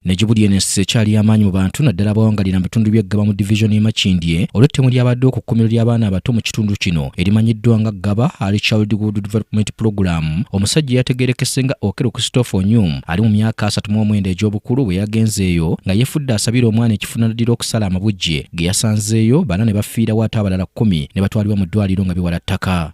Nejibudi yenese chali amanyi mu bantu naddala abawangalira mu bitundu by'Eggaba mu division y'e Makindye olw'ettemu ly'abadde ku kkomero ly'abaana abato mu kitundu kino erimanyiddwa nga Ggaba Early Childhood Development Program. Omusajja yategeerekese nga Okero Christopher Onyum ali mu myaka 39 egy'obukulu bwe yagenzeeyo nga yeefudde asabira omwana ekifunanadiro okusala amabujje ge yasanzeeyo bana ne bafiirawo ate abalala 10 ne batwalibwa mu ddwaliro nga biwala ttaka.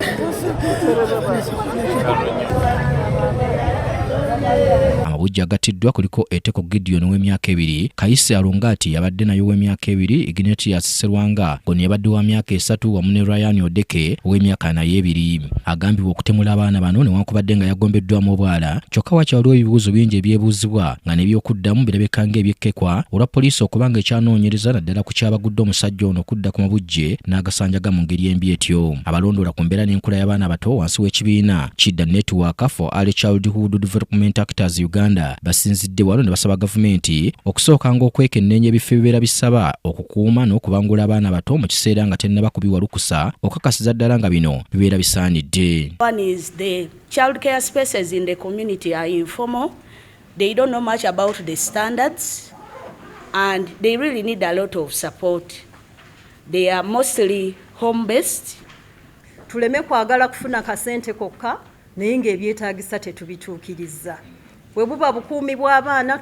Amabujja agatiddwa kuliko Eteko Gideon w'emyaka 2, Kayise Alongati yabadde nayo w'emyaka 2, Ignatius Serwanga goni yabadde wa myaka 3 wamu ne Ryan Odeke w'emyaka 2. Agambibwa okutemula abaana bano newankubadde nga yagombeddwamu obwala kyokka wakyaliwo ebibuuzo bingi ebyebuuzibwa nga n'ebyokuddamu birabika ng'ebyekkekwa olwa poliisi okubanga ekyanoonyereza naddala ku kyabagudde omusajja ono okudda ku mabujje n'agasanjaga mu ngeri embi etyo. Abalondoola ku mbeera n'enkula y'abaana bato wansi w'ekibiina Kidda Network for Early Childhood Development Actors Uganda basinzidde wano ne basaba gavumenti okusookanga okwekennenya ebifo ebibeera bisaba okukuuma n'okubangula abaana bato mu kiseera nga tennaba kubiwa lukusa okukakasiza ddala nga bino bibeera bisaanidde. One is the childcare spaces in the community are informal. They don't know much about the standards and they really need a lot of support. They are mostly home-based. Tuleme kwagala kufuna kasente kokka naye ng'ebyetaagisa tetubituukiriza. Bwe buba bukuumi bw'abaana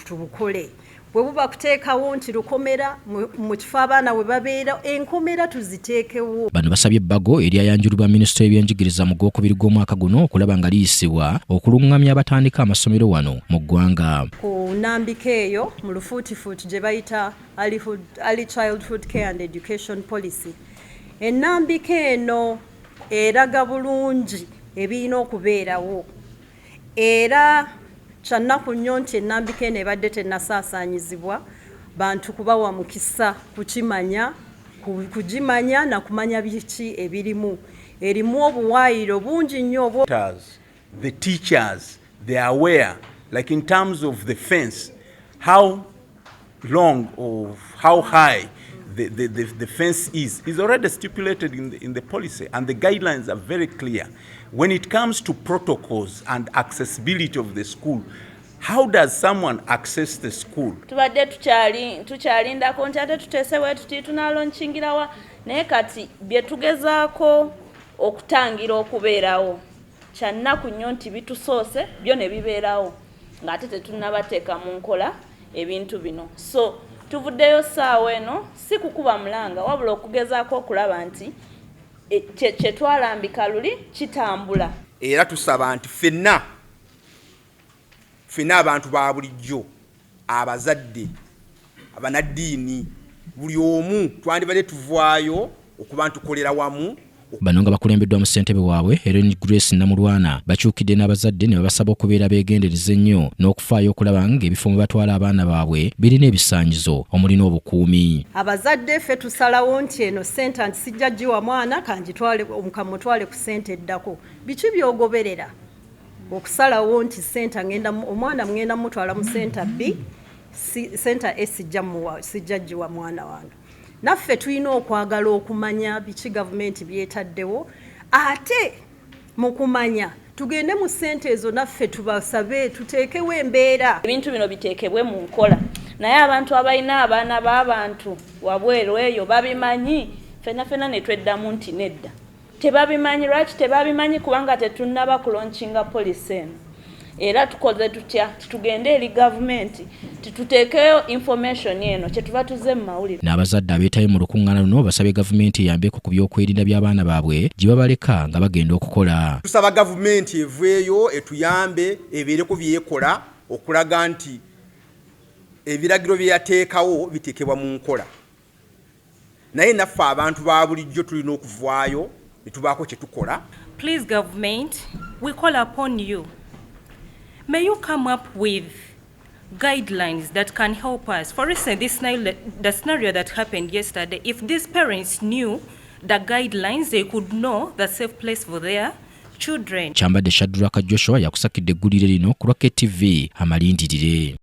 tubukole. Bwe buba kuteekawo nti lukomera mu kifo abaana we babeera enkomera tuziteekewo. Bano basabye ebbago eryayanjulibwa minisitule y'ebyenjigiriza mu Gwokubiri gw'omwaka guno okulaba nga liyisibwa okulungamya abatandika amasomero wano mu ggwanga. Ku nnambika eyo mu lufuutifuuti gye bayita Early Childhood Care and Education Policy. Ennambika eno eraga bulungi ebirina okubeerawo era kyannaku nnyo nti ennambika eno ebadde tennasaasaanyizibwa bantu kubawa mukisa kugimanya na kumanya biki ebirimu erimu obuwaayiro bungi nnyo. The teachers, they are aware, like in terms of the fence, how long or how high the fence is already stipulated in the policy, and the guidelines are very clear. When it comes to protocols and accessibility of the school, how does someone access the school? Tubadde tukyalindako nti ate tuteesewo tuti tunaalonchingirawa naye kati bye tugezaako okutangira okubeerawo kyannaku nnyo nti bitusoose byo ne bibeerawo ng'ate tetunnabateeka mu nkola ebintu bino. So tuvuddeyo ssaawa eno si kukuba mulanga wabula okugezaako okulaba nti kye twalambika luli kitambula. Era tusaba nti ffenna abantu ba bulijjo abazadde abanaddiini buli omu twandibadde tuvaayo okuba ntukolera wamu. Bano nga bakulembeddwa mu ssentebe waabwe Helen Grace Namulwana bakyukidde n'abazadde ne babasaba okubeera beegendereze ennyo n'okufaayo okulaba ng'ebifo mwe batwala abaana baabwe birina ebisaanyizo omuli n'obukuumi. Abazadde ffe tusalawo nti eno ssente nti sijja giwa mwana kanjitwale omukamutwale ku ssente eddako. Biki byogoberera okusalawo nti ssente omwana mugenda mutwala mu ssenta B ssenta A sijja giwa mwana wange. Naffe tulina okwagala okumanya biki gavumenti byetaddewo ate mu kumanya tugende mu ssente ezo naffe tubasabe tuteekewo embeera. Ebintu bino biteekebwe mu nkola naye abantu abalina abaana b'abantu wabweru eyo babimanyi ffenna ne tweddamu nti nedda tebabimanyi. Lwaki tebabimanyi? Kubanga tetunnaba kulonkinga poliisi eno. Era tukoze tutya tugende eri gavumenti tuteekeyo information eno kyetuba tuze mu mawulire. N'abazadde abeetayo mu lukuŋŋaana luno basabye gavumenti eyambeko ku by'okwerinda by'abaana baabwe gye babaleka nga bagenda okukola. Tusaba gavumenti eveeyo etuyambe ebeereko byekola okulaga nti ebiragiro bye yateekawo biteekebwa mu nkola. Naye naffe abantu ba bulijjo tulina okuvaayo ne tubaako kye tukola. Please government, we call upon you. May you come up with guidelines that can help us. For instance, the scenario that happened yesterday, if these parents knew the guidelines, they could know the safe place for their children. Kyambadde Shadraka Joshua yakusakidde eggulire lino ku Rocket TV amalindirire.